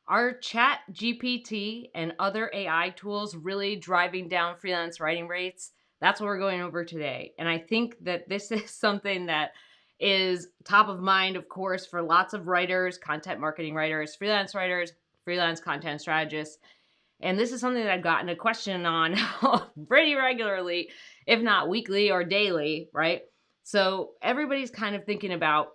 Are Chat GPT and other AI tools really driving down freelance writing rates? That's what we're going over today. And I think that this is something that is top of mind, of course, for lots of writers, content marketing writers, freelance content strategists. And this is something that I've gotten a question on pretty regularly, if not weekly or daily, right? So everybody's kind of thinking about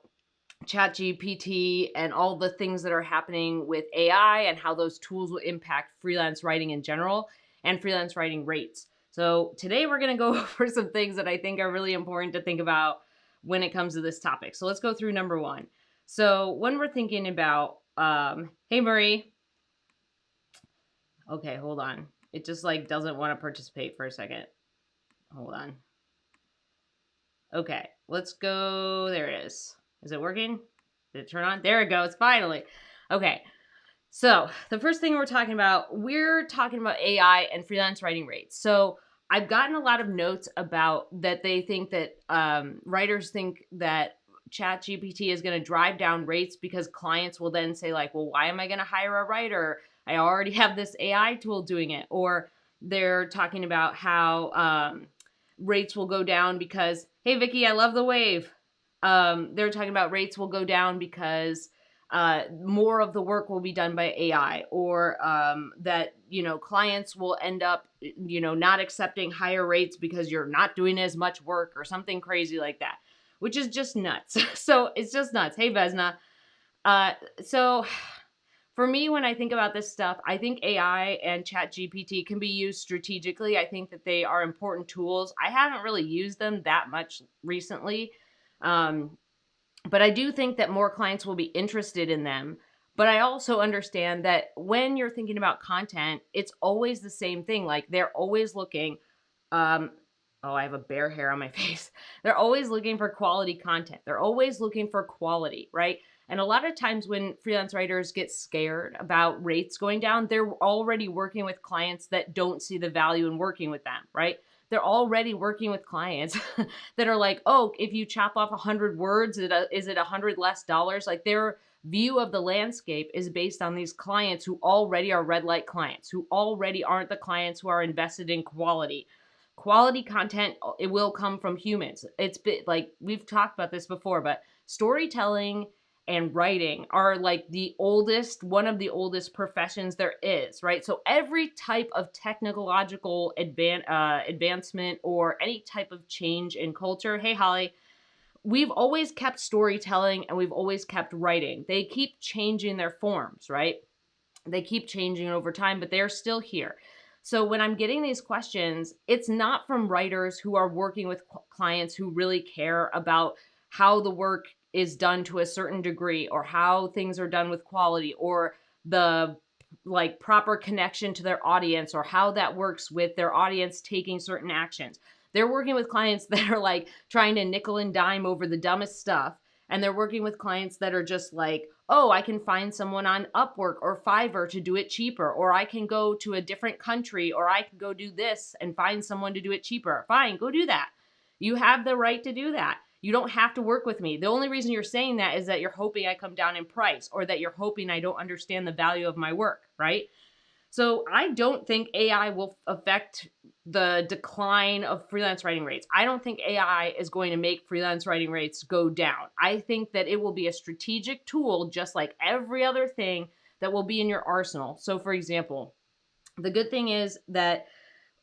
ChatGPT and all the things that are happening with AI and how those tools will impact freelance writing in general and freelance writing rates. So today we're going to go over some things that I think are really important to think about when it comes to this topic. So let's go through number one. So when we're thinking about, hey Marie, okay, hold on. It just like doesn't want to participate for a second. Hold on. Okay, let's go. There it is. Is it working? Did it turn on? There it goes. Finally. Okay. So the first thing we're talking about AI and freelance writing rates. So I've gotten a lot of notes about that they think that writers think that ChatGPT is going to drive down rates because clients will then say like, well, why am I going to hire a writer? I already have this AI tool doing it. Or they're talking about how rates will go down because, hey, Vicky, I love the wave. They're talking about rates will go down because more of the work will be done by AI, or that clients will end up not accepting higher rates because you're not doing as much work or something crazy like that, which is just nuts. So it's just nuts. Hey Vesna. So for me, when I think about this stuff, I think AI and ChatGPT can be used strategically. I think that they are important tools. I haven't really used them that much recently. Um, but I do think that more clients will be interested in them. But I also understand that when you're thinking about content, it's always the same thing. Like they're always looking, um, oh, I have a bear hair on my face. They're always looking for quality content. They're always looking for quality, right? And a lot of times when freelance writers get scared about rates going down, they're already working with clients that don't see the value in working with them, right? They're already working with clients that are like, oh, if you chop off 100 words, is it 100 less dollars? Like their view of the landscape is based on these clients who already are red light clients, who already aren't the clients who are invested in quality. Quality content, it will come from humans. It's been like we've talked about this before, but storytelling and writing are like one of the oldest professions there is, right? So every type of technological advancement or any type of change in culture, hey Holly, we've always kept storytelling and we've always kept writing. They keep changing their forms, right? They keep changing over time, but they're still here. So when I'm getting these questions, it's not from writers who are working with clients who really care about how the work is done to a certain degree or how things are done with quality or the like proper connection to their audience or how that works with their audience taking certain actions. They're working with clients that are like trying to nickel and dime over the dumbest stuff. And they're working with clients that are just like, oh, I can find someone on Upwork or Fiverr to do it cheaper, or I can go to a different country, or I can go do this and find someone to do it cheaper. Fine, go do that. You have the right to do that. You don't have to work with me. The only reason you're saying that is that you're hoping I come down in price or that you're hoping I don't understand the value of my work, right? So I don't think AI will affect the decline of freelance writing rates. I don't think AI is going to make freelance writing rates go down. I think that it will be a strategic tool, just like every other thing that will be in your arsenal. So, for example, the good thing is that,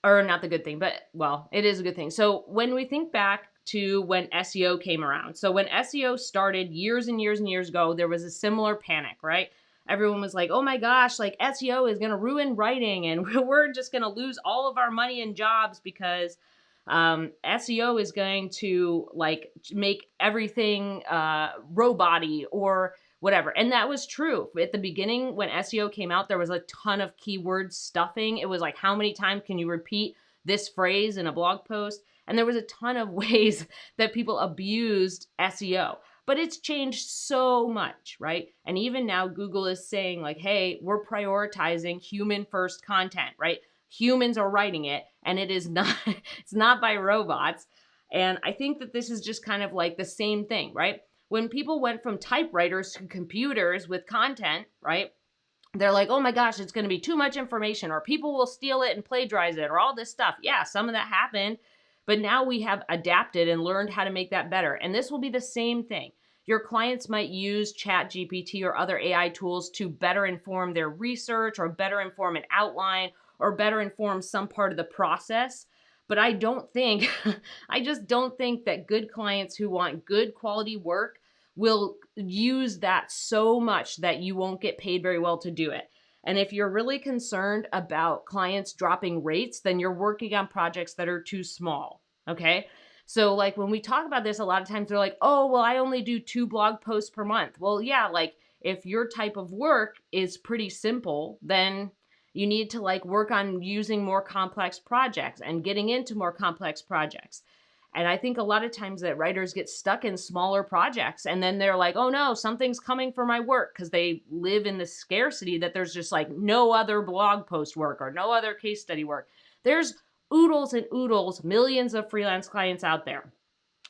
or not the good thing, but well, it is a good thing. So, when we think back to when SEO came around, so when SEO started years and years and years ago, there was a similar panic, right? Everyone was like, oh my gosh, like SEO is going to ruin writing and we're just going to lose all of our money and jobs because SEO is going to like make everything robot-y or whatever. And that was true. At the beginning, when SEO came out, there was a ton of keyword stuffing. It was like, how many times can you repeat this phrase in a blog post? And there was a ton of ways that people abused SEO. But it's changed so much, right? And even now, Google is saying like, hey, we're prioritizing human first content, right? Humans are writing it and it is not, it's not by robots. And I think that this is just kind of like the same thing, right? When people went from typewriters to computers with content, right? they're like, oh my gosh, it's going to be too much information, or people will steal it and plagiarize it, or all this stuff. Yeah, some of that happened, but now we have adapted and learned how to make that better. And this will be the same thing. Your clients might use ChatGPT or other AI tools to better inform their research, or better inform an outline, or better inform some part of the process. But I don't think, I just don't think that good clients who want good quality work will use that so much that you won't get paid very well to do it. And if you're really concerned about clients dropping rates, then you're working on projects that are too small. Okay. So, like, when we talk about this, a lot of times they're like, oh, well, I only do 2 blog posts per month. Well, yeah, like, if your type of work is pretty simple, then you need to like work on using more complex projects and getting into more complex projects. And I think a lot of times that writers get stuck in smaller projects, and then they're like, oh no, something's coming for my work, because they live in the scarcity that there's just like no other blog post work or no other case study work. There's oodles and oodles, millions of freelance clients out there.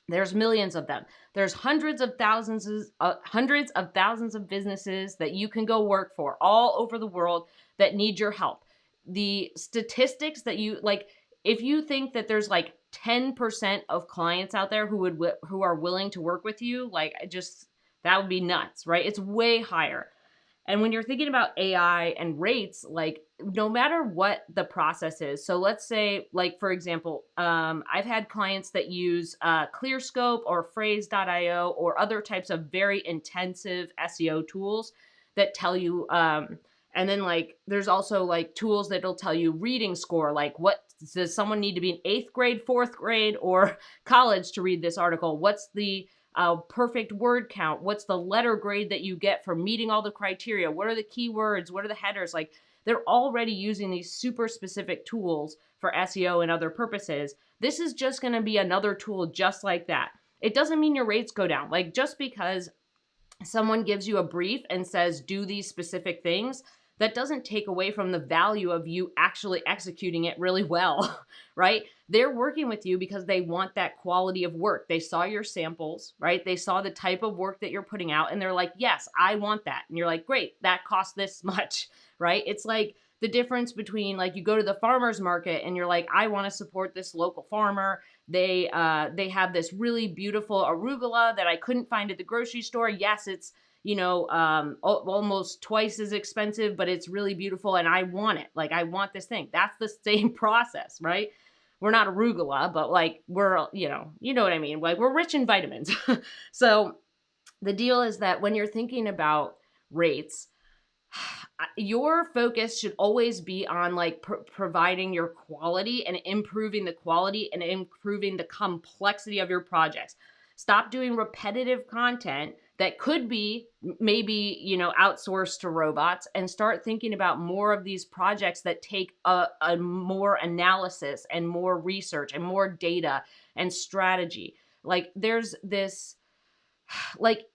There's millions of them. There's hundreds of thousands of businesses that you can go work for all over the world that need your help. The statistics that you like, if you think that there's like 10% of clients out there who are willing to work with you, like, just that would be nuts, right? It's way higher. And when you're thinking about AI and rates, like, no matter what the process is. So let's say, like, for example, I've had clients that use ClearScope or Phrase.io or other types of very intensive SEO tools that tell you, and then like, there's also like tools that'll tell you reading score. Like, what does someone need to be in 8th grade, 4th grade, or college to read this article? What's the perfect word count? What's the letter grade that you get for meeting all the criteria? What are the keywords? What are the headers? Like, they're already using these super specific tools for SEO and other purposes. This is just going to be another tool just like that. It doesn't mean your rates go down. Like, just because someone gives you a brief and says, do these specific things, that doesn't take away from the value of you actually executing it really well, right? They're working with you because they want that quality of work. They saw your samples, right? They saw the type of work that you're putting out, and they're like, yes, I want that. And you're like, great, that costs this much, right? It's like the difference between, like, you go to the farmer's market and you're like, I want to support this local farmer. They have this really beautiful arugula that I couldn't find at the grocery store. Yes, it's, you know, almost twice as expensive, but it's really beautiful and I want it. Like, I want this thing. That's the same process, right? We're not arugula, but like, we're, you know what I mean? Like, we're rich in vitamins. So the deal is that when you're thinking about rates, your focus should always be on like providing your quality and improving the quality and improving the complexity of your projects. Stop doing repetitive content that could be maybe, you know, outsourced to robots, and start thinking about more of these projects that take a more analysis and more research and more data and strategy. Like, there's this, like,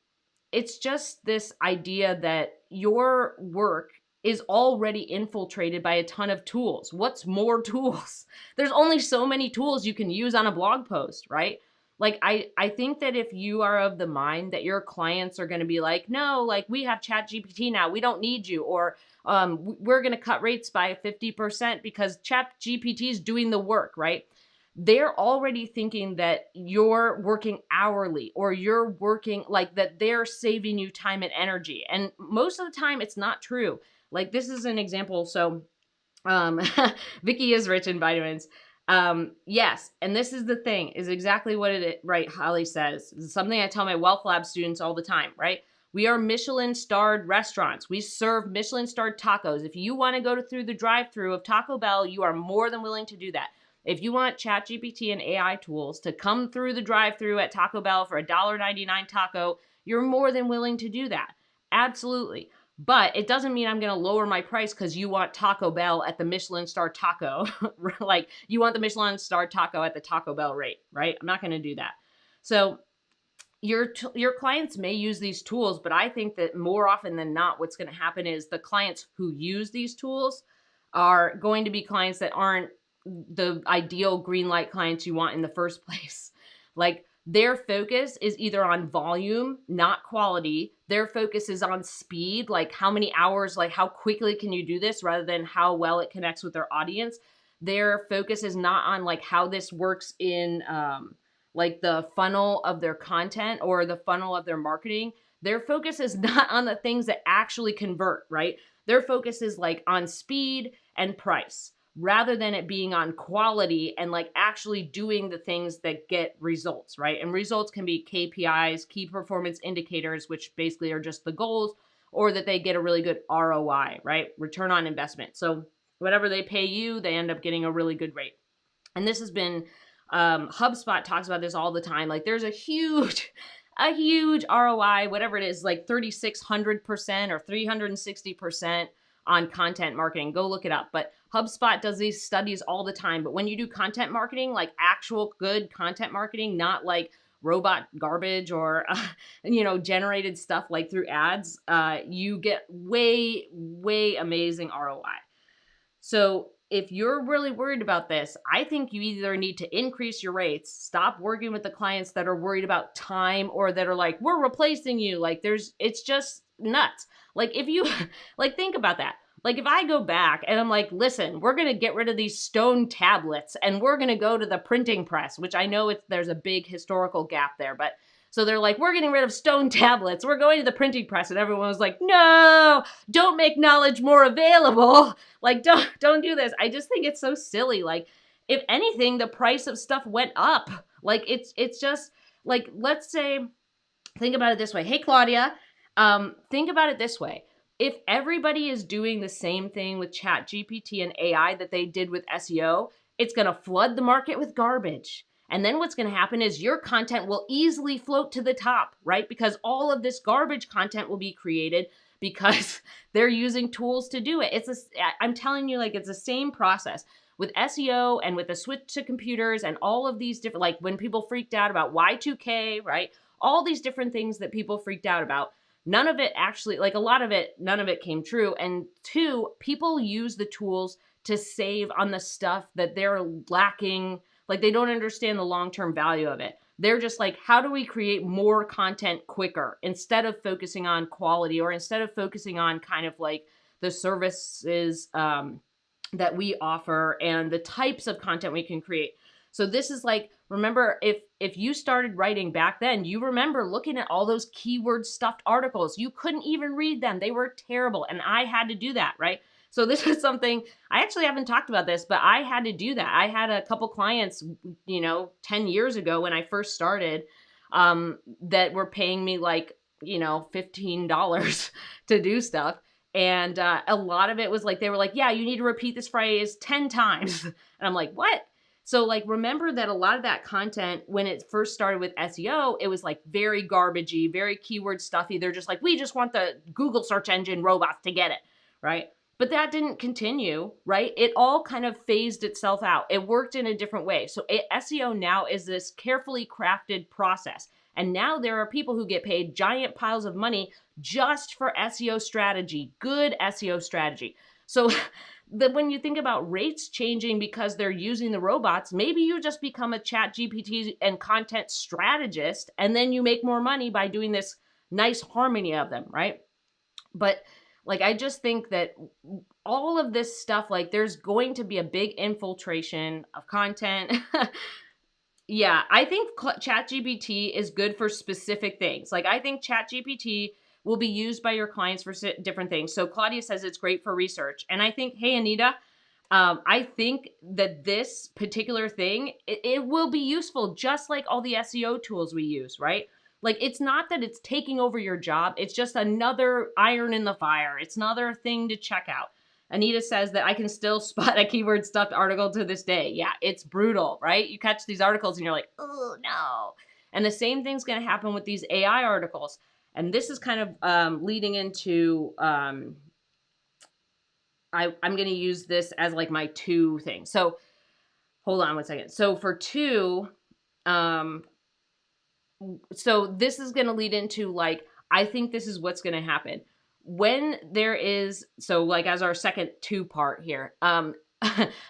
it's just this idea that your work is already infiltrated by a ton of tools. What's more tools? There's only so many tools you can use on a blog post, right? Like, I think that if you are of the mind that your clients are going to be like, no, like, we have ChatGPT now, we don't need you, or we're going to cut rates by 50% because ChatGPT is doing the work, right? They're already thinking that you're working hourly, or you're working like that, they're saving you time and energy. And most of the time it's not true. Like, this is an example. So, um, Vicky is rich in vitamins. Yes. And this is the thing, is exactly what it is, right? Holly says, this is something I tell my Wealth Lab students all the time, right? We are Michelin starred restaurants. We serve Michelin starred tacos. If you want to go through the drive-through of Taco Bell, you are more than willing to do that. If you want ChatGPT and AI tools to come through the drive-thru at Taco Bell for a $1.99 taco, you're more than willing to do that. Absolutely. But it doesn't mean I'm going to lower my price because you want Taco Bell at the Michelin star taco. Like, you want the Michelin star taco at the Taco Bell rate, right? I'm not going to do that. So your clients may use these tools, but I think that more often than not, what's going to happen is the clients who use these tools are going to be clients that aren't the ideal green light clients you want in the first place. Like, their focus is either on volume, not quality. Their focus is on speed, like how many hours, like how quickly can you do this rather than how well it connects with their audience. Their focus is not on like how this works in like the funnel of their content or the funnel of their marketing. Their focus is not on the things that actually convert, right? Their focus is like on speed and price rather than it being on quality and like actually doing the things that get results, right? And results can be KPIs, key performance indicators, which basically are just the goals, or that they get a really good ROI, right? Return on investment. So whatever they pay you, they end up getting a really good rate. And this has been, HubSpot talks about this all the time. Like there's a huge ROI, whatever it is, like 3,600% or 360% on content marketing. Go look it up. But HubSpot does these studies all the time. But when you do content marketing, like actual good content marketing, not like robot garbage or generated stuff like through ads, you get way amazing ROI. So if you're really worried about this, I think you either need to increase your rates, stop working with the clients that are worried about time or that are like, we're replacing you. Like it's just nuts. Like if you, like think about that. Like if I go back and I'm like, listen, we're going to get rid of these stone tablets and we're going to go to the printing press, which I know there's a big historical gap there, but so they're like, we're getting rid of stone tablets. We're going to the printing press. And everyone was like, no, don't make knowledge more available. Like, don't do this. I just think it's so silly. Like, if anything, the price of stuff went up. Like, it's just like, let's say, think about it this way. Hey, Claudia, think about it this way. If everybody is doing the same thing with ChatGPT and AI that they did with SEO, it's going to flood the market with garbage. And then what's going to happen is your content will easily float to the top, right? Because all of this garbage content will be created because they're using tools to do it. I'm telling you, like, it's the same process with SEO and with the switch to computers and all of these different, like when people freaked out about Y2K, right? All these different things that people freaked out about. None of it actually, like a lot of it, none of it came true. And two, people use the tools to save on the stuff that they're lacking. Like they don't understand the long-term value of it. They're just like, how do we create more content quicker instead of focusing on quality or instead of focusing on kind of like the services that we offer and the types of content we can create. So this is like, remember, if you started writing back then, you remember looking at all those keyword stuffed articles. You couldn't even read them. They were terrible. And I had to do that, right? So this is something, I actually haven't talked about this, but I had to do that. I had a couple clients, 10 years ago when I first started, that were paying me like, $15 to do stuff. And a lot of it was like, they were like, yeah, you need to repeat this phrase 10 times. And I'm like, what? So like, remember that a lot of that content, when it first started with SEO, it was like very garbagey, very keyword stuffy. They're just like, we just want the Google search engine robots to get it, right? But that didn't continue, right? It all kind of phased itself out. It worked in a different way. So SEO now is this carefully crafted process. And now there are people who get paid giant piles of money just for SEO strategy, good SEO strategy. So when you think about rates changing because they're using the robots, maybe you just become a ChatGPT and content strategist, and then you make more money by doing this nice harmony of them, right? But like, I just think that all of this stuff, like there's going to be a big infiltration of content. Yeah, I think ChatGPT is good for specific things. Like I think ChatGPT will be used by your clients for different things. So Claudia says it's great for research. And I think, hey, Anita, I think that this particular thing, it will be useful just like all the SEO tools we use, right? Like, it's not that it's taking over your job. It's just another iron in the fire. It's another thing to check out. Anita says that I can still spot a keyword stuffed article to this day. Yeah, it's brutal, right? You catch these articles and you're like, oh, no. And the same thing's going to happen with these AI articles. And this is kind of leading into, I'm going to use this as like my two things. So hold on one second. So for two, so this is going to lead into like, I think this is what's going to happen when there is, so like as our second two part here,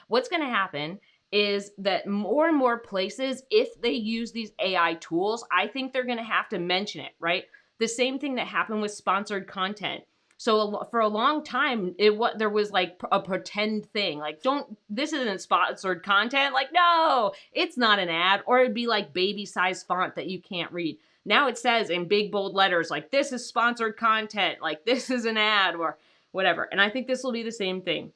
what's going to happen is that more and more places, if they use these AI tools, I think they're going to have to mention it, right? The same thing that happened with sponsored content. So for a long time, there was like a pretend thing, like this isn't sponsored content. Like, no, it's not an ad, or it'd be like baby size font that you can't read. Now it says in big bold letters, like, this is sponsored content, like this is an ad or whatever. And I think this will be the same thing.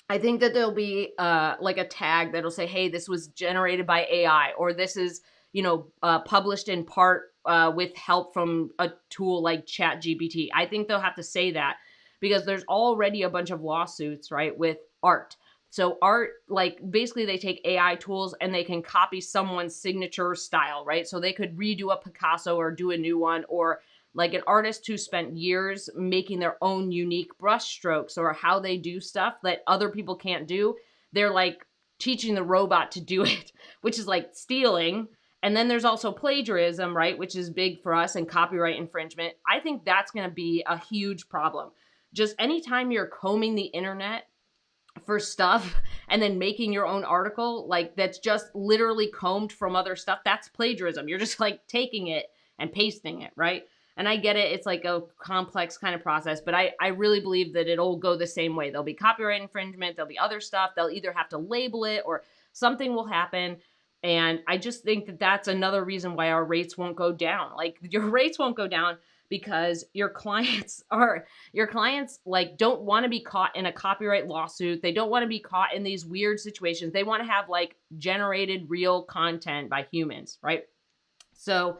I think that there'll be like a tag that'll say, hey, this was generated by AI, or this is, published in part with help from a tool like ChatGPT. I think they'll have to say that because there's already a bunch of lawsuits, right, with art. So art, like, basically they take AI tools and they can copy someone's signature style, right? So they could redo a Picasso or do a new one, or like an artist who spent years making their own unique brush strokes or how they do stuff that other people can't do. They're like teaching the robot to do it, which is like stealing. And then there's also plagiarism, right? Which is big for us, and copyright infringement. I think that's going to be a huge problem. Just anytime you're combing the internet for stuff and then making your own article, like, that's just literally combed from other stuff, that's plagiarism. You're just like taking it and pasting it, right? And I get it, it's like a complex kind of process, but I really believe that it'll go the same way. There'll be copyright infringement, there'll be other stuff, they'll either have to label it or something will happen. And I just think that that's another reason why our rates won't go down. Like, your rates won't go down because your clients like don't want to be caught in a copyright lawsuit. They don't want to be caught in these weird situations. They want to have like generated real content by humans, right? So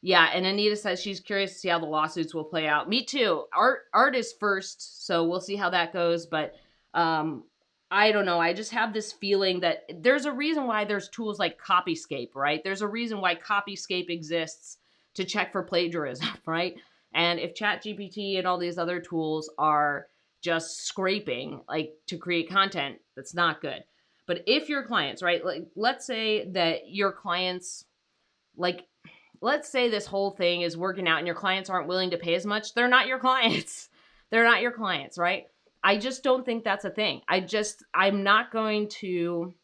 yeah, and Anita says she's curious to see how the lawsuits will play out. Me too. Art is first, so we'll see how that goes. But I don't know. I just have this feeling that there's a reason why there's tools like Copyscape, right? There's a reason why Copyscape exists to check for plagiarism, right? And if ChatGPT and all these other tools are just scraping, like, to create content, that's not good. But if your clients, right, like, let's say that your clients, like, let's say this whole thing is working out and your clients aren't willing to pay as much, they're not your clients. They're not your clients, right? I just don't think that's a thing. I'm not going to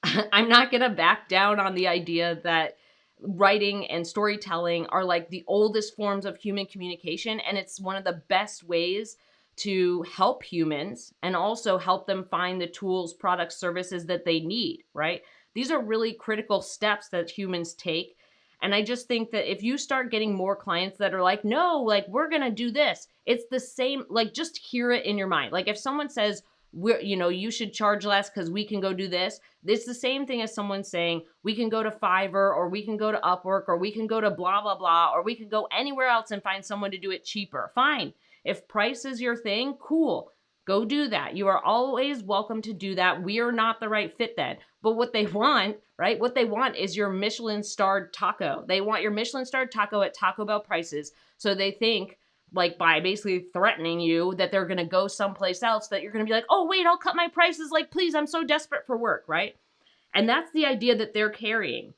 back down on the idea that writing and storytelling are like the oldest forms of human communication. And it's one of the best ways to help humans and also help them find the tools, products, services that they need, right? These are really critical steps that humans take. And I just think that if you start getting more clients that are like, no, like, we're going to do this, it's the same, like, just hear it in your mind. Like, if someone says, you should charge less because we can go do this, it's the same thing as someone saying, we can go to Fiverr, or we can go to Upwork, or we can go to blah, blah, blah, or we can go anywhere else and find someone to do it cheaper. Fine. If price is your thing, cool. Go do that. You are always welcome to do that. We are not the right fit then. But what they want, right? What they want is your Michelin-starred taco. They want your Michelin-starred taco at Taco Bell prices. So they think, like, by basically threatening you that they're going to go someplace else, that you're going to be like, oh, wait, I'll cut my prices. Like, please, I'm so desperate for work, right? And that's the idea that they're carrying.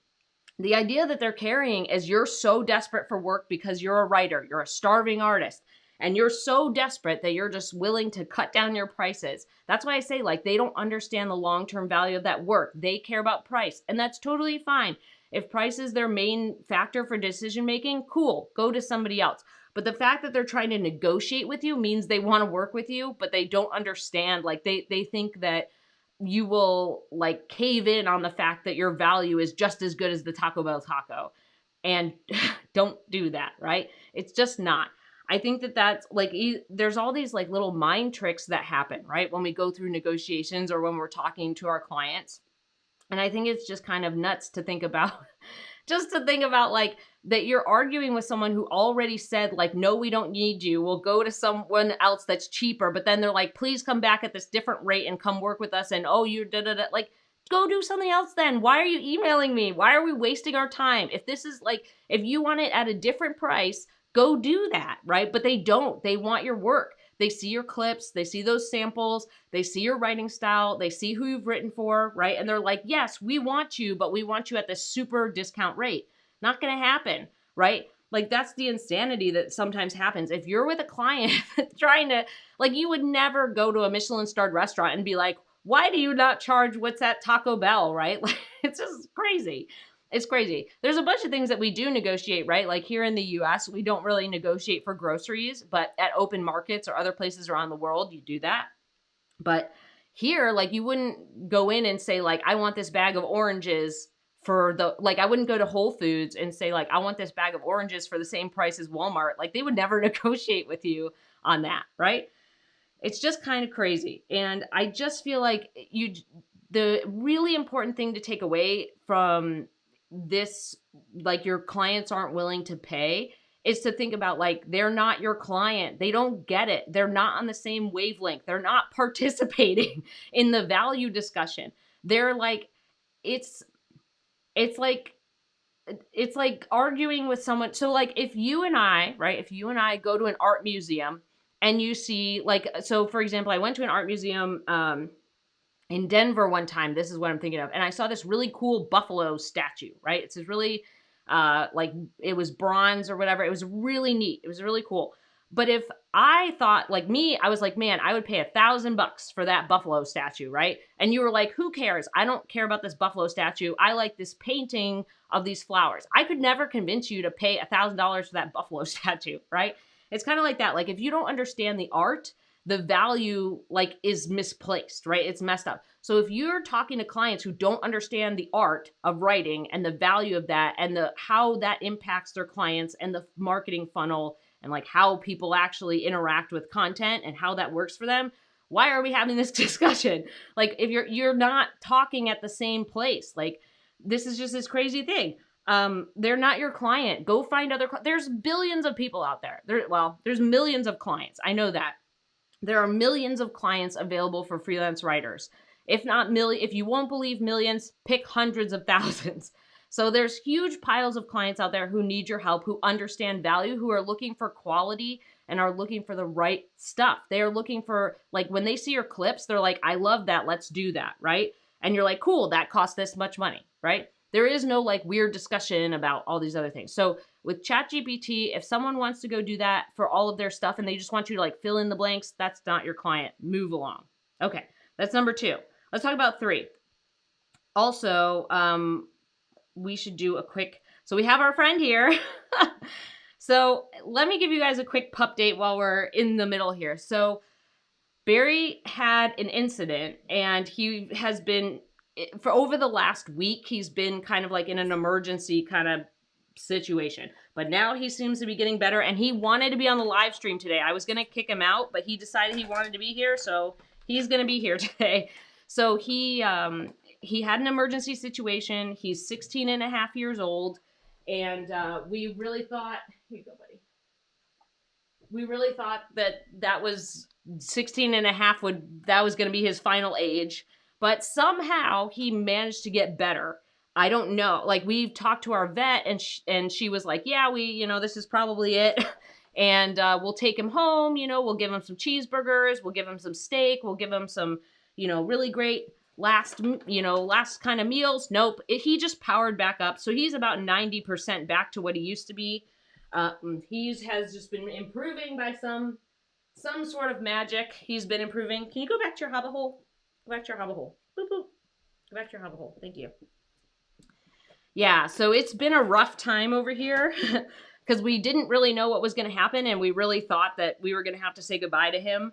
The idea that they're carrying is you're so desperate for work because you're a writer, you're a starving artist, and you're so desperate that you're just willing to cut down your prices. That's why I say, like, they don't understand the long-term value of that work. They care about price, and that's totally fine. If price is their main factor for decision-making, cool, go to somebody else. But the fact that they're trying to negotiate with you means they want to work with you, but they don't understand. Like, they think that you will, like, cave in on the fact that your value is just as good as the Taco Bell taco. And don't do that, right? It's just not. I think that that's like, there's all these like little mind tricks that happen, right? When we go through negotiations or when we're talking to our clients. And I think it's just kind of nuts to think about, like, that you're arguing with someone who already said, like, no, we don't need you. We'll go to someone else that's cheaper. But then they're like, please come back at this different rate and come work with us. And, oh, you're da-da-da. Like, go do something else then. Why are you emailing me? Why are we wasting our time? If this is like, if you want it at a different price, go do that, right? But they don't. They want your work. They see your clips. They see those samples. They see your writing style. They see who you've written for, right? And they're like, yes, we want you, but we want you at this super discount rate. Not going to happen, right? Like, that's the insanity that sometimes happens. If you're with a client trying to, like, you would never go to a Michelin-starred restaurant and be like, why do you not charge what's at Taco Bell, right? Like, it's just crazy. It's crazy. There's a bunch of things that we do negotiate, right? Like here in the US, we don't really negotiate for groceries, but at open markets or other places around the world, you do that. But here, like, you wouldn't go in and say, like, I want this bag of oranges for the, like, I wouldn't go to Whole Foods and say, like, I want this bag of oranges for the same price as Walmart. Like, they would never negotiate with you on that, right? It's just kind of crazy. And I just feel like the really important thing to take away from this, like, your clients aren't willing to pay, is to think about, like, they're not your client. They don't get it. They're not on the same wavelength. They're not participating in the value discussion. They're like, it's, it's like, it's like arguing with someone. So, like, if you and I, right, if you and I go to an art museum and you see, like, so for example, I went to an art museum in Denver one time. This is what I'm thinking of. And I saw this really cool buffalo statue, right? It's this really, like, it was bronze or whatever. It was really neat. It was really cool. But if I thought, like me, I was like, man, I would pay $1,000 for that buffalo statue, right? And you were like, who cares? I don't care about this buffalo statue. I like this painting of these flowers. I could never convince you to pay $1,000 for that buffalo statue, right? It's kind of like that. Like, if you don't understand the art, the value, like, is misplaced, right? It's messed up. So if you're talking to clients who don't understand the art of writing and the value of that and the how that impacts their clients and the marketing funnel and, like, how people actually interact with content and how that works for them, why are we having this discussion? Like, if you're not talking at the same place, like, this is just this crazy thing. They're not your client. Go find other there's billions of people out there. There's millions of clients. I know that. There are millions of clients available for freelance writers. If not million, if you won't believe millions, pick hundreds of thousands. So there's huge piles of clients out there who need your help, who understand value, who are looking for quality and are looking for the right stuff. They are looking for, like, when they see your clips, they're like, I love that. Let's do that, right? And you're like, cool, that costs this much money, right? There is no, like, weird discussion about all these other things. So with ChatGPT, if someone wants to go do that for all of their stuff and they just want you to, like, fill in the blanks, that's not your client. Move along. Okay, that's number 2. Let's talk about 3. Also, we should do a quick, so we have our friend here. So let me give you guys a quick update while we're in the middle here. So Barry had an incident, and he has been, for over the last week, he's been kind of like in an emergency kind of situation. But now he seems to be getting better, and he wanted to be on the live stream today. I was going to kick him out, but he decided he wanted to be here, so he's going to be here today. So he had an emergency situation. He's 16 and a half years old, and we really thought, here you go, buddy. We really thought that was 16 and a half that was going to be his final age, but somehow he managed to get better. I don't know. Like, we've talked to our vet, and she was like, yeah, this is probably it. And we'll take him home, we'll give him some cheeseburgers, we'll give him some steak, we'll give him some, really great last kind of meals. Nope. He just powered back up. So he's about 90% back to what he used to be. He has just been improving by some sort of magic. He's been improving. Can you go back to your hobbit hole? Go back to your hobbit hole. Boop, boop. Go back to your hobbit hole. Thank you. Yeah, so it's been a rough time over here because we didn't really know what was going to happen, and we really thought that we were going to have to say goodbye to him.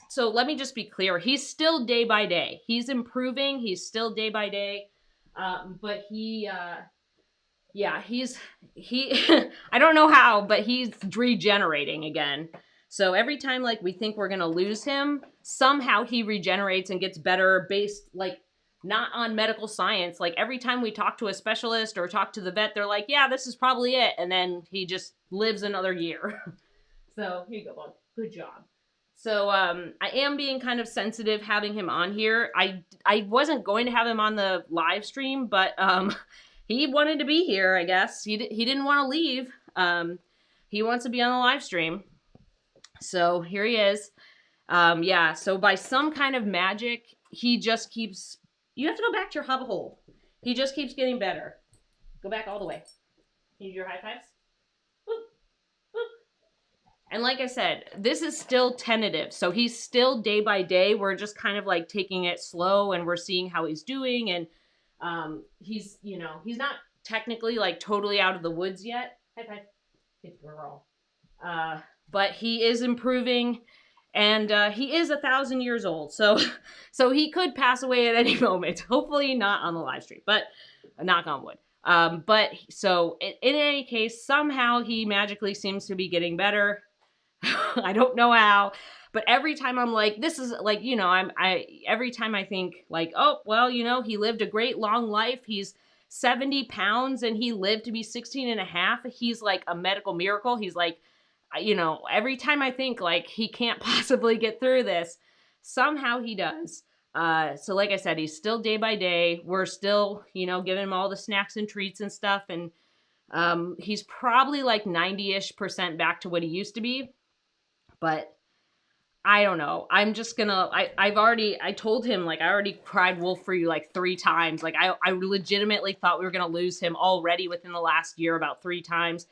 So let me just be clear. He's still day by day. He's improving. He's still day by day. But he I don't know how, but he's regenerating again. So every time, like, we think we're going to lose him, somehow he regenerates and gets better based, like, not on medical science. Like, every time we talk to a specialist or talk to the vet, they're like, yeah, this is probably it. And then he just lives another year. So here you go, bud. Good job. So I am being kind of sensitive having him on here. I wasn't going to have him on the live stream, but he wanted to be here, I guess. He didn't want to leave. He wants to be on the live stream. So here he is. Yeah, so by some kind of magic, he just keeps... You have to go back to your hub hole. He just keeps getting better. Go back all the way. Can you do your high fives? Boop, boop. And like I said, this is still tentative. So he's still day by day. We're just kind of like taking it slow and we're seeing how he's doing. And he's, you know, he's not technically like totally out of the woods yet. High five. Good girl. Uh, but he is improving, and he is 1,000 years old. So, so he could pass away at any moment. Hopefully not on the live stream, but knock on wood. But so in any case, somehow he magically seems to be getting better. I don't know how, but every time I'm like, this is like, you know, every time I think like, oh, well, you know, he lived a great long life. He's 70 pounds and he lived to be 16 and a half. He's like a medical miracle. He's like, you know, every time I think like he can't possibly get through this, somehow he does. So like I said, he's still day by day. We're still, you know, giving him all the snacks and treats and stuff. And he's probably like 90-ish% back to what he used to be. But I don't know. I'm just gonna, I told him, like, I already cried wolf for you like 3 times. Like, I legitimately thought we were gonna lose him already within the last year about 3 times.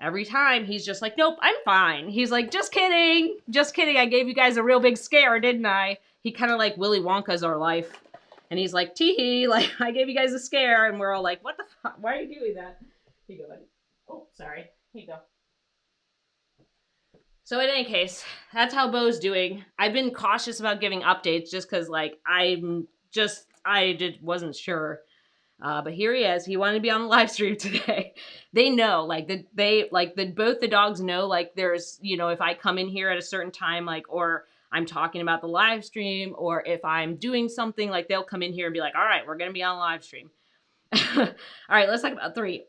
Every time he's just like, nope, I'm fine. He's like, just kidding. Just kidding. I gave you guys a real big scare, didn't I? He kind of like Willy Wonka's our life. And he's like, tee-hee, like, I gave you guys a scare. And we're all like, what the fuck? Why are you doing that? Here you go, buddy. Oh, sorry. Here you go. So in any case, that's how Bo's doing. I've been cautious about giving updates just because, like, I just wasn't sure. But here he is. He wanted to be on the live stream today. They know, like, both the dogs know, like, there's, you know, if I come in here at a certain time, like, or I'm talking about the live stream, or if I'm doing something, like, they'll come in here and be like, all right, we're going to be on live stream. All right, let's talk about 3.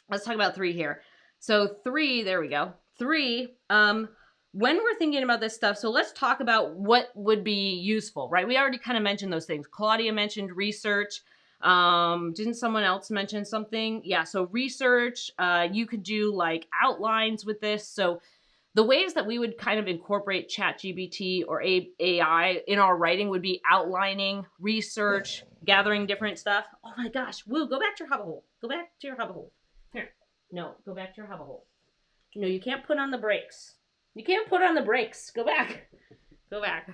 Let's talk about 3 here. So 3, there we go. 3, when we're thinking about this stuff, so let's talk about what would be useful, right? We already kind of mentioned those things. Claudia mentioned research. Didn't someone else mention something? Yeah, so research, you could do like outlines with this. So the ways that we would kind of incorporate ChatGPT or AI in our writing would be outlining, research, gathering different stuff. Oh my gosh, Woo, go back to your hubba hole. Go back to your hubba hole. Here, no, go back to your hubba hole. No, you can't put on the brakes. You can't put on the brakes. Go back. Go back.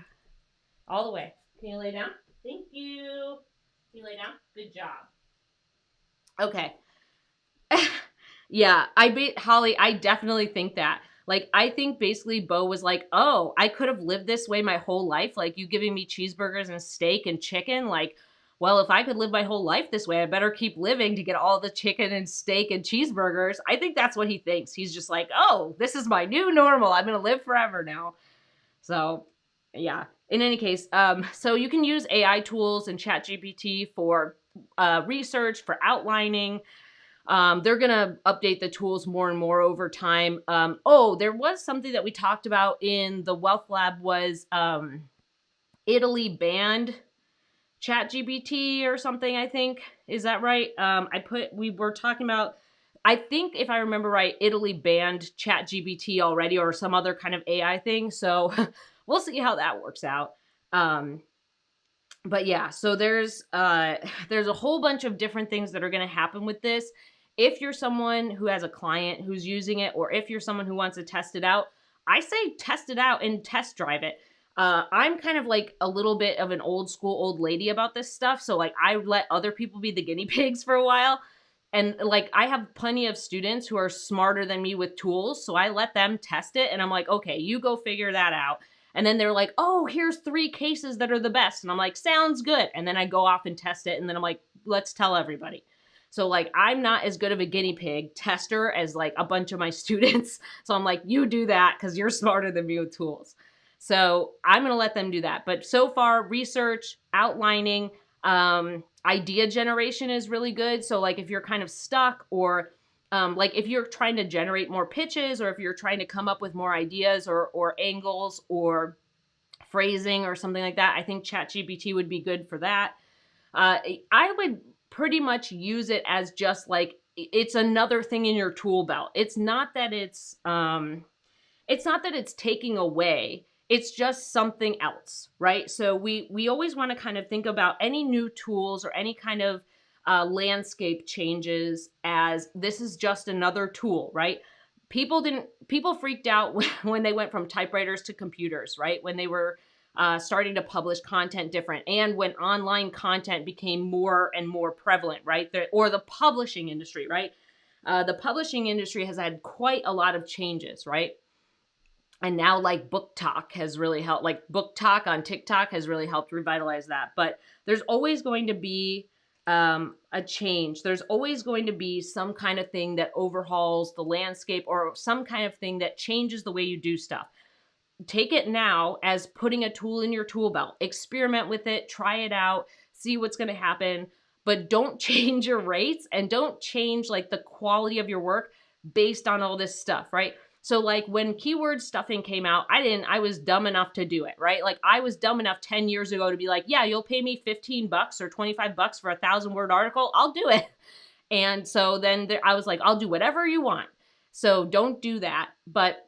All the way. Can you lay down? Thank you. Can you lay down? Good job. Okay. Yeah, Holly, I definitely think that. Like, I think basically Bo was like, oh, I could have lived this way my whole life. Like, you giving me cheeseburgers and steak and chicken. Like, well, if I could live my whole life this way, I better keep living to get all the chicken and steak and cheeseburgers. I think that's what he thinks. He's just like, oh, this is my new normal. I'm going to live forever now. So, yeah. In any case, so you can use AI tools and ChatGPT for research, for outlining. They're going to update the tools more and more over time. Oh, there was something that we talked about in the Wealth Lab was Italy banned ChatGPT or something, I think. Is that right? We were talking about, I think if I remember right, Italy banned ChatGPT already or some other kind of AI thing. So we'll see how that works out. But yeah, so there's a whole bunch of different things that are going to happen with this. If you're someone who has a client who's using it, or if you're someone who wants to test it out, I say test it out and test drive it. I'm kind of like a little bit of an old school old lady about this stuff. So like I let other people be the guinea pigs for a while. And like I have plenty of students who are smarter than me with tools. So I let them test it and I'm like, okay, you go figure that out. And then they're like, oh, here's 3 cases that are the best. And I'm like, sounds good. And then I go off and test it. And then I'm like, let's tell everybody. So like, I'm not as good of a guinea pig tester as like a bunch of my students. So I'm like, you do that because you're smarter than me with tools. So I'm going to let them do that. But so far, research, outlining, idea generation is really good. So like if you're kind of stuck or like if you're trying to generate more pitches or if you're trying to come up with more ideas or angles or phrasing or something like that, I think ChatGPT would be good for that. I would pretty much use it as just like, it's another thing in your tool belt. It's not that it's taking away. It's just something else, right? So we always want to kind of think about any new tools or any kind of landscape changes as this is just another tool, right? people freaked out when they went from typewriters to computers, right? When they were starting to publish content different, and when online content became more and more prevalent, right? Or the publishing industry, right? The publishing industry has had quite a lot of changes, right? And now like book talk has really helped, like book talk on TikTok has really helped revitalize that. But there's always going to be a change. There's always going to be some kind of thing that overhauls the landscape, or some kind of thing that changes the way you do stuff. Take it now as putting a tool in your tool belt. Experiment with it, try it out, see what's going to happen, but don't change your rates, and don't change like the quality of your work based on all this stuff, right? So like when keyword stuffing came out, I was dumb enough to do it, right? Like I was dumb enough 10 years ago to be like, yeah, you'll pay me $15 or $25 for a 1,000-word article. I'll do it. And so then I was like, I'll do whatever you want. So don't do that. But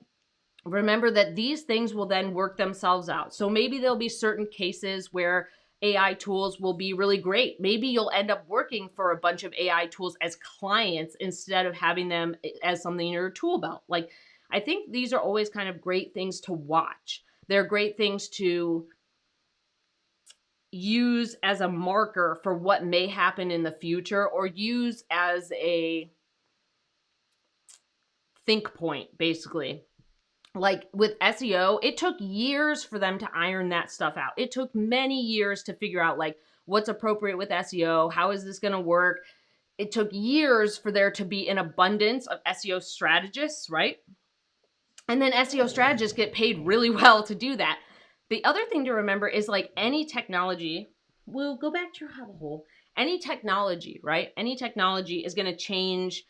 remember that these things will then work themselves out. So maybe there'll be certain cases where AI tools will be really great. Maybe you'll end up working for a bunch of AI tools as clients instead of having them as something in your tool belt. Like, I think these are always kind of great things to watch. They're great things to use as a marker for what may happen in the future, or use as a think point, basically. Like with SEO, it took years for them to iron that stuff out. It took many years to figure out like what's appropriate with SEO. How is this going to work? It took years for there to be an abundance of SEO strategists, right? And then SEO strategists get paid really well to do that. The other thing to remember is like any technology, we'll go back to your hubble hole. Any technology, right? Any technology is going to change,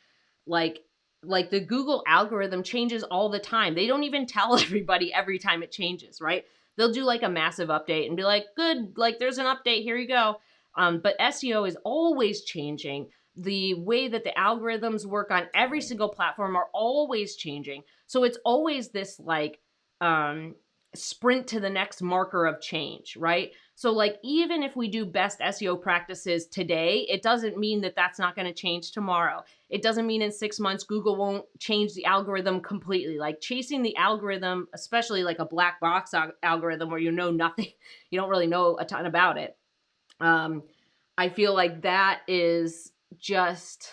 like the Google algorithm changes all the time. They don't even tell everybody every time it changes, right? They'll do like a massive update and be like, good, like there's an update, here you go. But SEO is always changing. The way that the algorithms work on every single platform are always changing. So it's always this like sprint to the next marker of change, right? So like even if we do best SEO practices today, it doesn't mean that that's not going to change tomorrow. It doesn't mean in 6 months Google won't change the algorithm completely. Like chasing the algorithm, especially like a black box algorithm where you know nothing, you don't really know a ton about it. I feel like that is just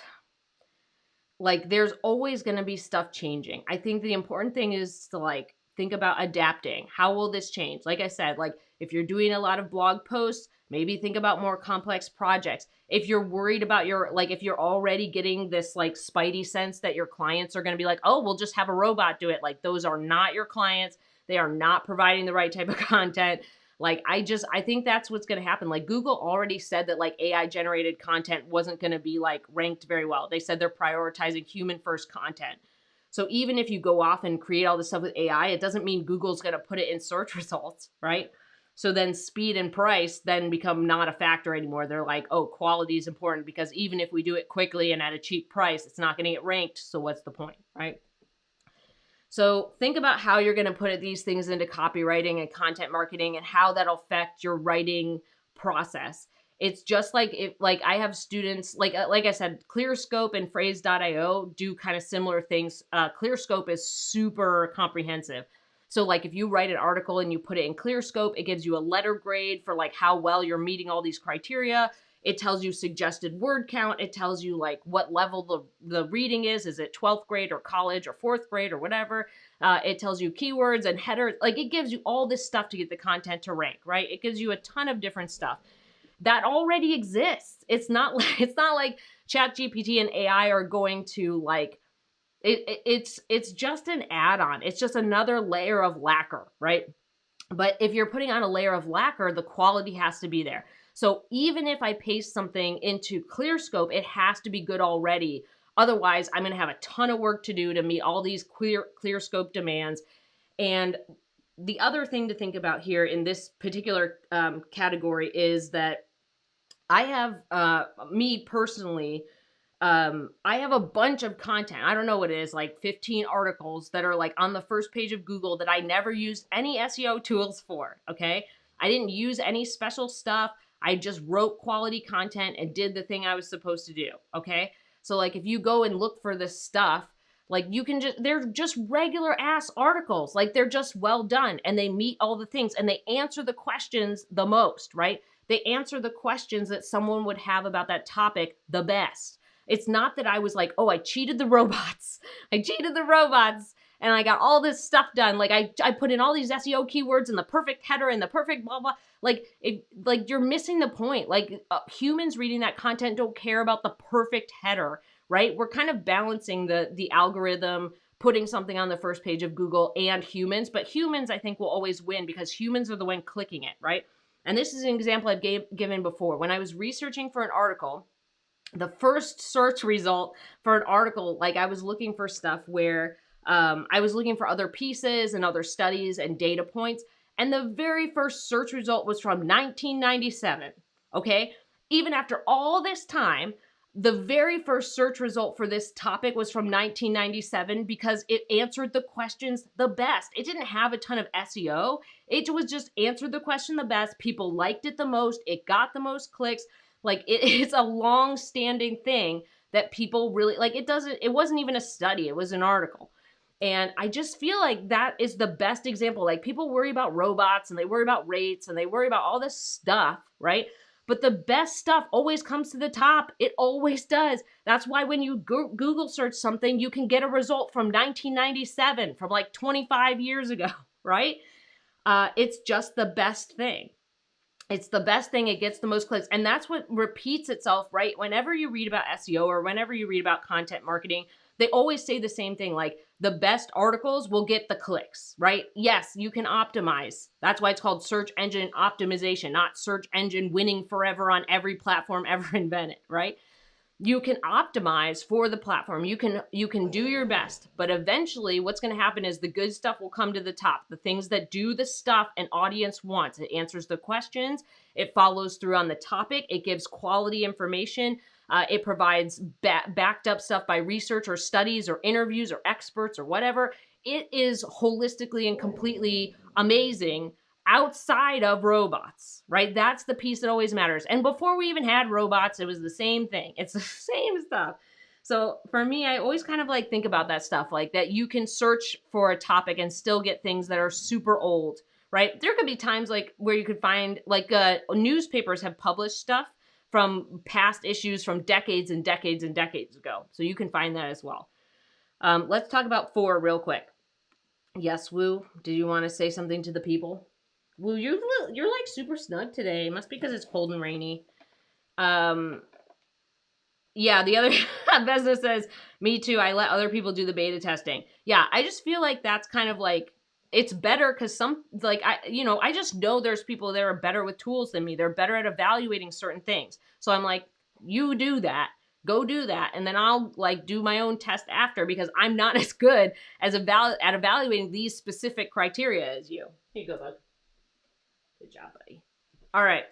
like there's always going to be stuff changing. I think the important thing is to like think about adapting. How will this change? Like I said, like if you're doing a lot of blog posts, maybe think about more complex projects. If you're worried about if you're already getting this like spidey sense that your clients are going to be like, oh, we'll just have a robot do it. Like those are not your clients. They are not providing the right type of content. Like, I think that's what's going to happen. Like Google already said that like AI generated content wasn't going to be like ranked very well. They said they're prioritizing human first content. So even if you go off and create all this stuff with AI, it doesn't mean Google's going to put it in search results, right? So then speed and price then become not a factor anymore. They're like, oh, quality is important because even if we do it quickly and at a cheap price, it's not going to get ranked. So what's the point, right? So think about how you're going to put these things into copywriting and content marketing and how that'll affect your writing process. It's just like I have students, like I said, ClearScope and Phrase.io do kind of similar things. ClearScope is super comprehensive. So like if you write an article and you put it in ClearScope, it gives you a letter grade for like how well you're meeting all these criteria. It tells you suggested word count. It tells you like what level the reading is. Is it 12th grade or college or 4th grade or whatever? It tells you keywords and headers. Like it gives you all this stuff to get the content to rank, right? It gives you a ton of different stuff that already exists. It's not like ChatGPT and AI are going to like, it's just an add-on. It's just another layer of lacquer, right? But if you're putting on a layer of lacquer, the quality has to be there. So even if I paste something into ClearScope, it has to be good already. Otherwise, I'm going to have a ton of work to do to meet all these ClearScope demands. And the other thing to think about here in this particular category is that I have, me personally, I have a bunch of content. I don't know what it is, like 15 articles that are like on the first page of Google that I never used any SEO tools for, okay? I didn't use any special stuff. I just wrote quality content and did the thing I was supposed to do, okay? So like if you go and look for this stuff, Like you can just, they're just regular ass articles. Like they're just well done and they meet all the things and they answer the questions the most, right? They answer the questions that someone would have about that topic the best. It's not that I was like, oh, I cheated the robots. I cheated the robots and I got all this stuff done. Like I put in all these SEO keywords and the perfect header and the perfect blah, blah. Like you're missing the point. Like humans reading that content don't care about the perfect header, right? We're kind of balancing the algorithm, putting something on the first page of Google and humans, but humans I think will always win because humans are the one clicking it, right? And this is an example I've given before. When I was researching for an article, the first search result for an article, like I was looking for stuff where I was looking for other pieces and other studies and data points. And the very first search result was from 1997. Okay. Even after all this time, the very first search result for this topic was from 1997 because it answered the questions the best. It didn't have a ton of SEO. It was just answered the question the best. People liked it the most. It got the most clicks. Like it's a long-standing thing that people really like. It wasn't even a study, it was an article. And I just feel like that is the best example. Like people worry about robots and they worry about rates and they worry about all this stuff, right? But the best stuff always comes to the top. It always does. That's why when you Google search something, you can get a result from 1997, from like 25 years ago, right? It's just the best thing. It's the best thing. It gets the most clicks. And that's what repeats itself, right? Whenever you read about SEO or whenever you read about content marketing, they always say the same thing. Like the best articles will get the clicks, right? Yes, you can optimize. That's why it's called search engine optimization, not search engine winning forever on every platform ever invented, right? You can optimize for the platform. You can do your best, but eventually what's going to happen is the good stuff will come to the top. The things that do the stuff an audience wants. It answers the questions. It follows through on the topic. It gives quality information. It provides backed up stuff by research or studies or interviews or experts or whatever. It is holistically and completely amazing outside of robots, right? That's the piece that always matters. And before we even had robots, it was the same thing. It's the same stuff. So for me, I always kind of like think about that stuff, like that you can search for a topic and still get things that are super old, right? There could be times like where you could find like newspapers have published stuff from past issues from decades and decades and decades ago. So you can find that as well. Let's talk about 4 real quick. Yes, Woo, did you want to say something to the people? Well, you're like super snug today. It must be because it's cold and rainy. Yeah, the other business says, me too. I let other people do the beta testing. Yeah, I just feel like that's kind of like, it's better because I just know there's people that are better with tools than me. They're better at evaluating certain things. So I'm like, you do that. Go do that. And then I'll like do my own test after because I'm not as good as at evaluating these specific criteria as you. Here you go, bud. Good job, buddy. All right.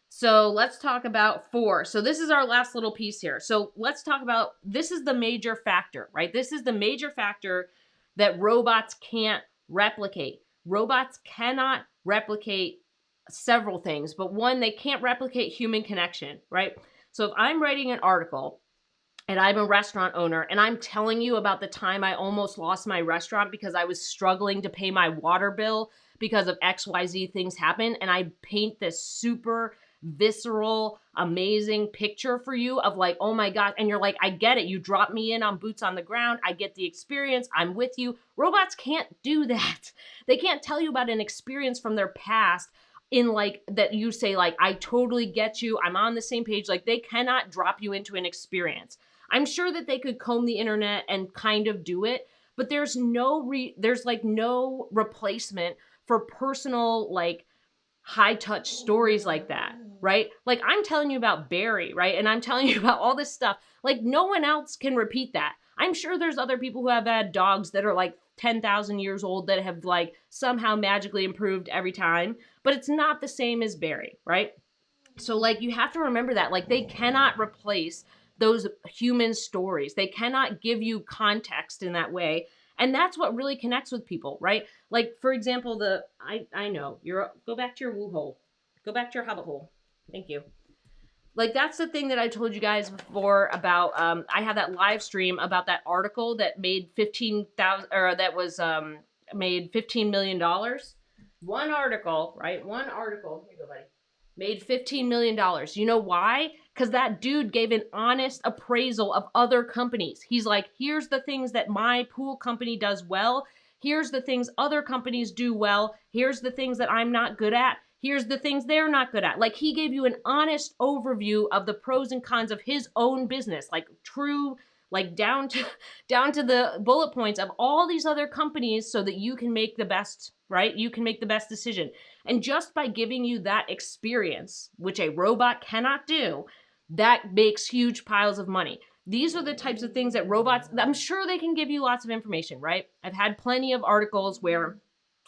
So let's talk about 4. So this is our last little piece here. So let's talk about, this is the major factor, right? This is the major factor that robots can't replicate. Robots cannot replicate several things, but one, they can't replicate human connection, right? So if I'm writing an article and I'm a restaurant owner and I'm telling you about the time I almost lost my restaurant because I was struggling to pay my water bill because of XYZ things happen, and I paint this super visceral, amazing picture for you of like, oh my God, and you're like, I get it. You drop me in on boots on the ground. I get the experience. I'm with you. Robots can't do that. They can't tell you about an experience from their past in like that you say like, I totally get you. I'm on the same page. Like they cannot drop you into an experience. I'm sure that they could comb the internet and kind of do it, but there's no replacement for personal, like high touch stories like that, right? Like I'm telling you about Barry, right? And I'm telling you about all this stuff. Like no one else can repeat that. I'm sure there's other people who have had dogs that are like 10,000 years old that have like somehow magically improved every time, but it's not the same as Barry, right? So like you have to remember that like they cannot replace those human stories. They cannot give you context in that way. And that's what really connects with people, right? Like, for example, I know, go back to your woo hole. Go back to your hobbit hole. Thank you. Like, that's the thing that I told you guys before about, I have that live stream about that article that made 15,000, or that was, made $15 million. One article, right? One article. Here you go, buddy. Made $15 million. You know why? Because that dude gave an honest appraisal of other companies. He's like, here's the things that my pool company does well. Here's the things other companies do well. Here's the things that I'm not good at. Here's the things they're not good at. Like, he gave you an honest overview of the pros and cons of his own business, like true, like down to the bullet points of all these other companies, so that you can make the best, right? You can make the best decision. And just by giving you that experience, which a robot cannot do, that makes huge piles of money. These are the types of things that robots, I'm sure they can give you lots of information, right? I've had plenty of articles where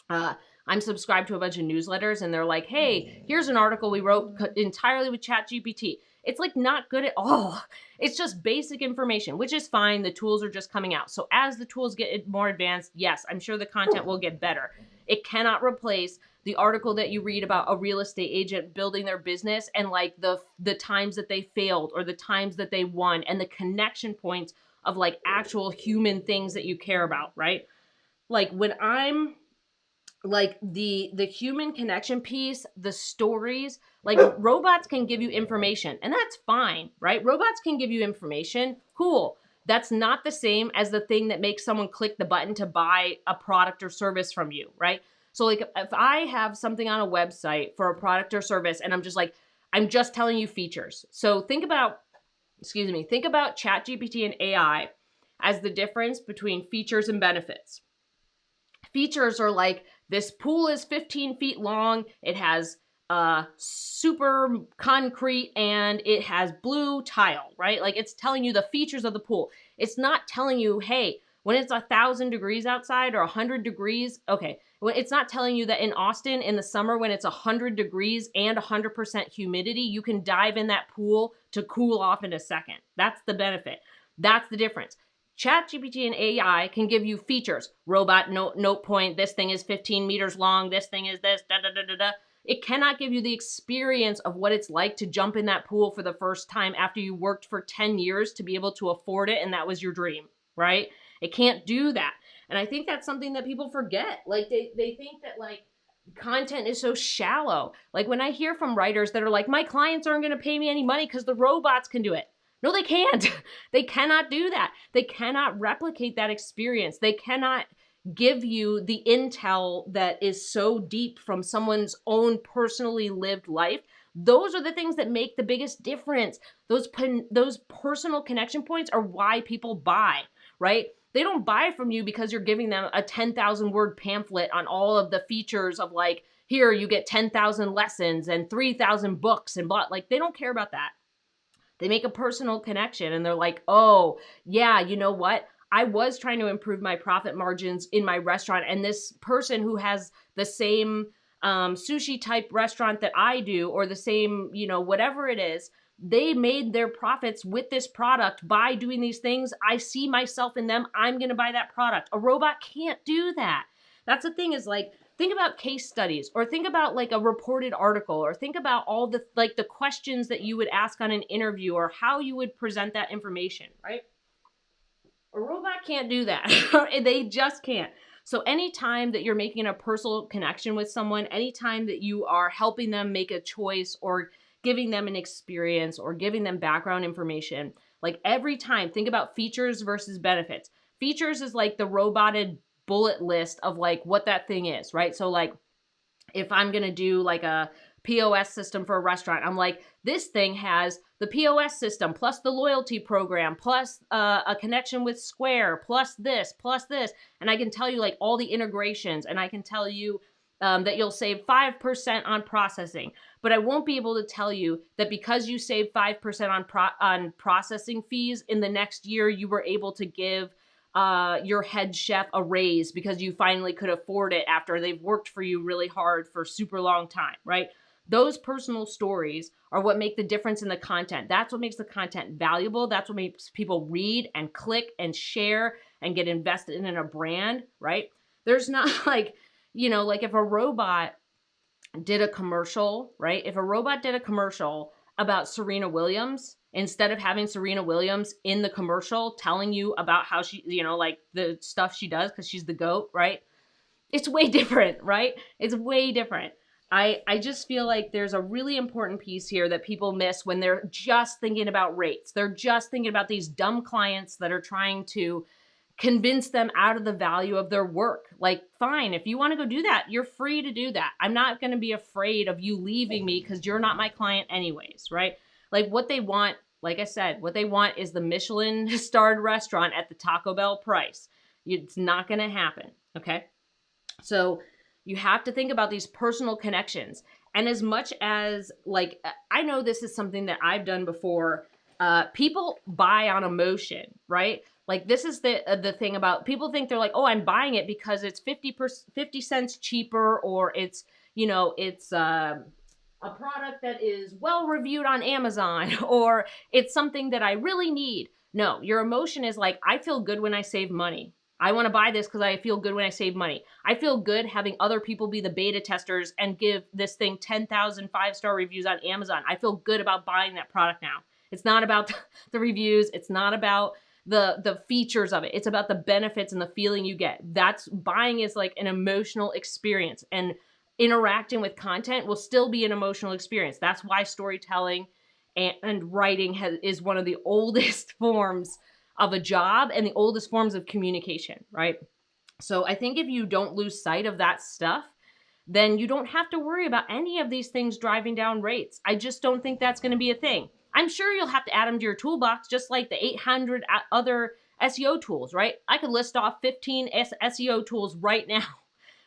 I'm subscribed to a bunch of newsletters, and they're like, hey, here's an article we wrote entirely with ChatGPT. It's like not good at all. It's just basic information, which is fine. The tools are just coming out. So as the tools get more advanced, yes, I'm sure the content will get better. It cannot replace the article that you read about a real estate agent building their business, and like the times that they failed or the times that they won, and the connection points of like actual human things that you care about, right? Like, when I'm like the human connection piece, the stories, like, robots can give you information, and that's fine, right? Robots can give you information, cool. That's not the same as the thing that makes someone click the button to buy a product or service from you, right? So like, if I have something on a website for a product or service, and I'm just telling you features. So think about ChatGPT and AI as the difference between features and benefits. Features are like, this pool is 15 feet long, it has super concrete, and it has blue tile, right? Like, it's telling you the features of the pool. It's not telling you, hey, when it's 1,000 degrees outside or 100 degrees, okay, it's not telling you that in Austin in the summer, when it's 100 degrees and 100% humidity, you can dive in that pool to cool off in a second. That's the benefit. That's the difference. ChatGPT and AI can give you features. Robot note point, this thing is 15 meters long, this thing is this, da da da da da. It cannot give you the experience of what it's like to jump in that pool for the first time after you worked for 10 years to be able to afford it, and that was your dream, right? It can't do that. And I think that's something that people forget. Like, they think that, like, content is so shallow. Like, when I hear from writers that are like, my clients aren't going to pay me any money because the robots can do it. No, they can't. They cannot do that. They cannot replicate that experience. They cannot give you the intel that is so deep from someone's own personally lived life. Those are the things that make the biggest difference. Those personal connection points are why people buy, right? They don't buy from you because you're giving them a 10,000 word pamphlet on all of the features of, like, here you get 10,000 lessons and 3,000 books and blah. Like, they don't care about that. They make a personal connection, and they're like, oh, yeah, you know what? I was trying to improve my profit margins in my restaurant, and this person who has the same sushi type restaurant that I do, or the same, whatever it is, they made their profits with this product by doing these things. I see myself in them. I'm going to buy that product. A robot can't do that. That's the thing, is like, think about case studies, or think about like a reported article, or think about all the, like, the questions that you would ask on an interview, or how you would present that information, right? A robot can't do that. They just can't. So anytime that you're making a personal connection with someone, anytime that you are helping them make a choice, or giving them an experience, or giving them background information, like, every time, think about features versus benefits. Features is like the roboted bullet list of like what that thing is, right? So like, if I'm going to do like a POS system for a restaurant, I'm like, this thing has the POS system plus the loyalty program plus a connection with Square plus this. And I can tell you like all the integrations, and I can tell you that you'll save 5% on processing. But I won't be able to tell you that because you save 5% on processing fees, in the next year you were able to give your head chef a raise because you finally could afford it after they've worked for you really hard for a super long time, right? Those personal stories are what make the difference in the content. That's what makes the content valuable. That's what makes people read and click and share and get invested in a brand, right? There's not like, like if a robot did a commercial, right? If a robot did a commercial about Serena Williams, instead of having Serena Williams in the commercial telling you about how she, like the stuff she does because she's the GOAT, right? It's way different, right? It's way different. I just feel like there's a really important piece here that people miss when they're just thinking about rates. They're just thinking about these dumb clients that are trying to convince them out of the value of their work. Like, fine, if you want to go do that, you're free to do that. I'm not going to be afraid of you leaving me because you're not my client anyways, right? Like, what they want, like I said, what they want is the Michelin starred restaurant at the Taco Bell price. It's not going to happen, okay? So you have to think about these personal connections. And as much as, like, I know this is something that I've done before, people buy on emotion, right? Like, this is the thing about people think they're like, oh, I'm buying it because it's 50 cents cheaper, or it's, it's a product that is well reviewed on Amazon, or it's something that I really need. No, your emotion is like, I feel good when I save money. I want to buy this because I feel good when I save money. I feel good having other people be the beta testers and give this thing 10,000 5-star reviews on Amazon. I feel good about buying that product now. It's not about the reviews. It's not about the features of it. It's about the benefits and the feeling you get. That's buying is like an emotional experience, and interacting with content will still be an emotional experience. That's why storytelling and writing is one of the oldest forms of a job and the oldest forms of communication, right? So I think if you don't lose sight of that stuff, then you don't have to worry about any of these things driving down rates. I just don't think that's going to be a thing. I'm sure you'll have to add them to your toolbox, just like the 800 other SEO tools, right? I could list off 15 SEO tools right now,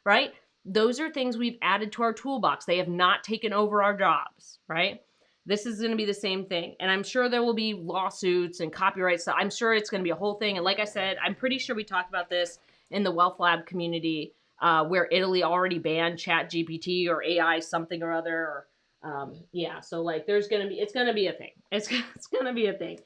right? Those are things we've added to our toolbox. They have not taken over our jobs, right? This is going to be the same thing. And I'm sure there will be lawsuits and copyright stuff. I'm sure it's going to be a whole thing. And like I said, I'm pretty sure we talked about this in the Wealth Lab community, where Italy already banned ChatGPT or AI something or other. Yeah, so like it's going to be a thing. It's going to be a thing.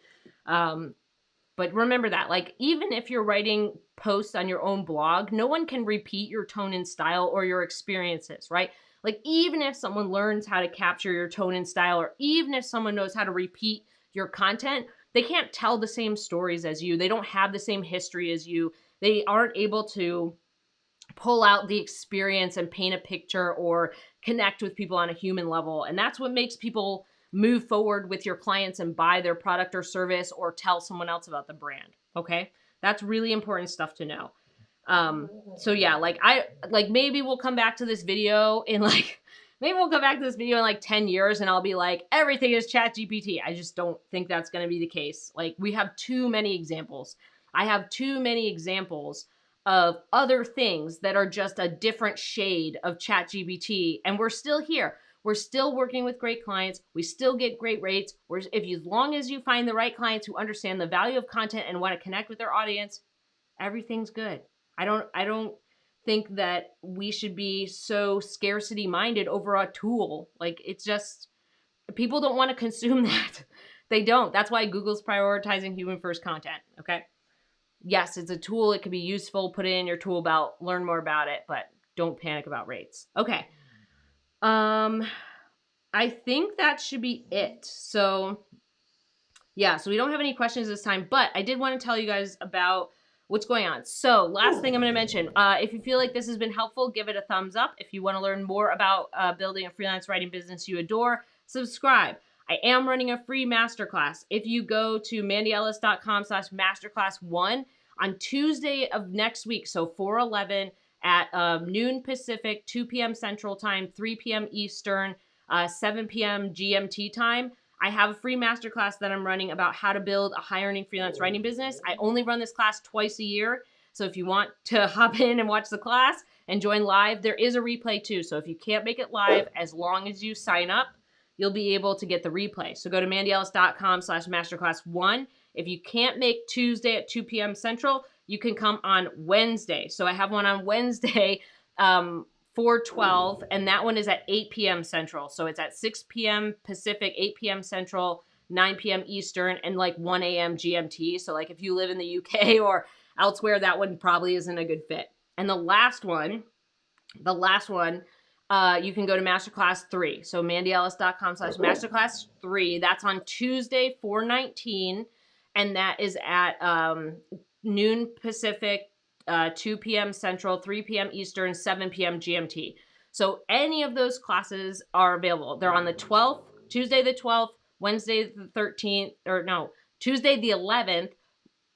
But remember that, like, even if you're writing posts on your own blog, no one can repeat your tone and style or your experiences, right? Like, even if someone learns how to capture your tone and style, or even if someone knows how to repeat your content, they can't tell the same stories as you. They don't have the same history as you. They aren't able to pull out the experience and paint a picture or connect with people on a human level. And that's what makes people move forward with your clients and buy their product or service or tell someone else about the brand. Okay. That's really important stuff to know. So yeah, maybe we'll come back to this video in maybe we'll come back to this video in like 10 years and I'll be like, everything is ChatGPT. I just don't think that's going to be the case. Like, we have too many examples. I have too many examples of other things that are just a different shade of ChatGPT, and we're still here. We're still working with great clients. We still get great rates. As long as you find the right clients who understand the value of content and want to connect with their audience, everything's good. I don't think that we should be so scarcity minded over a tool. Like, it's just, people don't want to consume that. They don't. That's why Google's prioritizing human first content. Okay. Yes, it's a tool. It can be useful. Put it in your tool belt, learn more about it, but don't panic about rates. Okay. I think that should be it. So yeah, so we don't have any questions this time, but I did want to tell you guys about what's going on. So last thing I'm going to mention, if you feel like this has been helpful, give it a thumbs up. If you want to learn more about building a freelance writing business you adore, subscribe. I am running a free masterclass. If you go to mandyellis.com/masterclass1 on Tuesday of next week, so 4/11 at noon Pacific, 2 p.m. Central Time, 3 p.m. Eastern, 7 p.m. GMT time, I have a free masterclass that I'm running about how to build a high-earning freelance writing business. I only run this class twice a year, so if you want to hop in and watch the class and join live, there is a replay too. So if you can't make it live, as long as you sign up, you'll be able to get the replay. So go to mandyellis.com/masterclass1. If you can't make Tuesday at 2 p.m. Central, you can come on Wednesday. So I have one on Wednesday, 4/12, and that one is at 8 p.m. Central. So it's at 6 p.m. Pacific, 8 p.m. Central, 9 p.m. Eastern, and like 1 a.m. GMT. So like if you live in the UK or elsewhere, that one probably isn't a good fit. And the last one you can go to Masterclass 3. So mandyellis.com/Masterclass 3. That's on Tuesday, 4/19. And that is at noon Pacific, 2 p.m. Central, 3 p.m. Eastern, 7 p.m. GMT. So any of those classes are available. They're on the 12th, Tuesday the 12th, Wednesday the 13th, or no, Tuesday the 11th,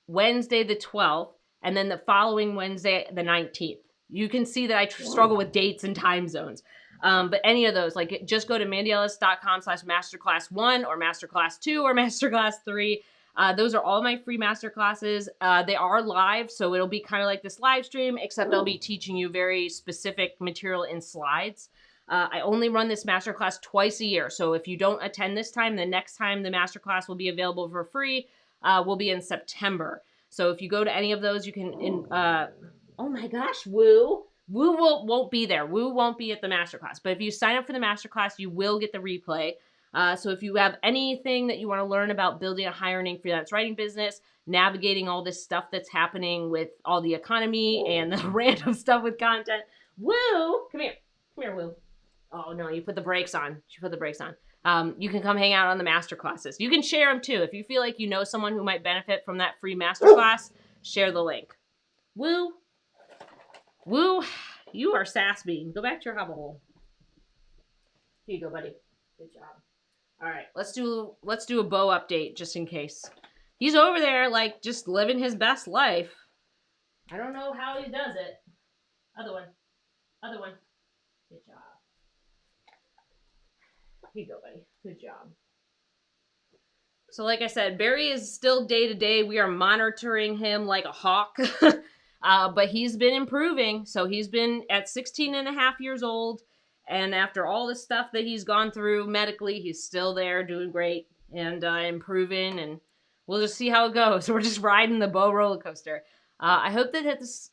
Wednesday the 12th, and then the following Wednesday the 19th. You can see that I struggle with dates and time zones. But any of those, like, just go to mandyellis.com/masterclass1 or masterclass 2 or masterclass 3. Those are all my free masterclasses. They are live, so it'll be kind of like this live stream, except I'll be teaching you very specific material in slides. I only run this masterclass twice a year. So if you don't attend this time, the next time the masterclass will be available for free will be in September. So if you go to any of those, you can, oh my gosh, Woo won't be there. Woo won't be at the masterclass. But if you sign up for the masterclass, you will get the replay. So if you have anything that you want to learn about building a high earning freelance writing business, navigating all this stuff that's happening with all the economy and the random stuff with content, Woo, come here, Woo. Oh no, you put the brakes on. She put the brakes on. You can come hang out on the masterclasses. You can share them too. If you feel like you know someone who might benefit from that free masterclass, share the link. Woo, you are sass bean. Go back to your hobble. Here you go, buddy. Good job. All right, let's do a Bo update just in case. He's over there like just living his best life. I don't know how he does it. Other one. Good job. Here you go, buddy. Good job. So like I said, Barry is still day to day. We are monitoring him like a hawk. But he's been improving. So he's been at 16 and a half years old. And after all the stuff that he's gone through medically, he's still there doing great and improving. And we'll just see how it goes. We're just riding the Bo roller coaster. I hope that this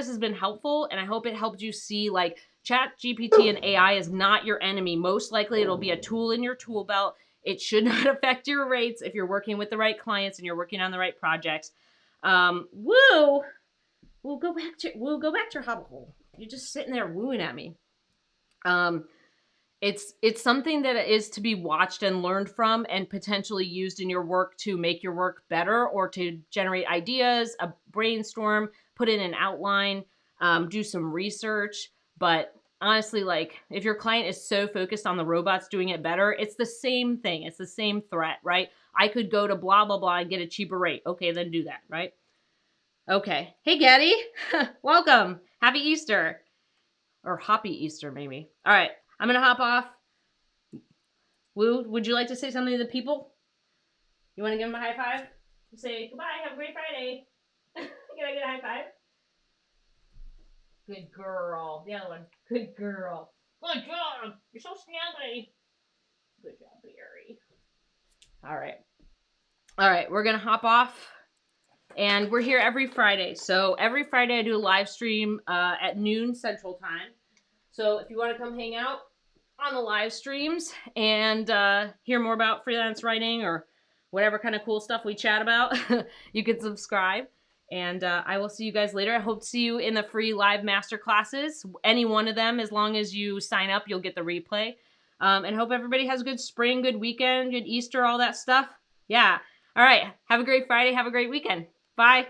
has been helpful. And I hope it helped you see, like, ChatGPT and AI is not your enemy. Most likely it'll be a tool in your tool belt. It should not affect your rates if you're working with the right clients and you're working on the right projects. Woo! We'll go back to your hobble hole. You're just sitting there wooing at me. It's something that is to be watched and learned from and potentially used in your work to make your work better or to generate ideas, a brainstorm, put in an outline, do some research. But honestly, like, if your client is so focused on the robots doing it better, it's the same thing. It's the same threat, right? I could go to blah, blah, blah and get a cheaper rate. Okay, then do that, right? Okay. Hey, Gaddy. Welcome. Happy Easter. Or Hoppy Easter, maybe. All right. I'm going to hop off. Woo, would you like to say something to the people? You want to give them a high five? Say, goodbye. Have a great Friday. Can I get a high five? Good girl. The other one. Good girl. Good job. You're so snuggly. Good job, Barry. All right. All right. We're going to hop off. And we're here every Friday. So every Friday I do a live stream at noon Central Time. So if you want to come hang out on the live streams and hear more about freelance writing or whatever kind of cool stuff we chat about, you can subscribe. And I will see you guys later. I hope to see you in the free live master classes. Any one of them, as long as you sign up, you'll get the replay. And hope everybody has a good spring, good weekend, good Easter, all that stuff. Yeah. All right. Have a great Friday. Have a great weekend. Bye.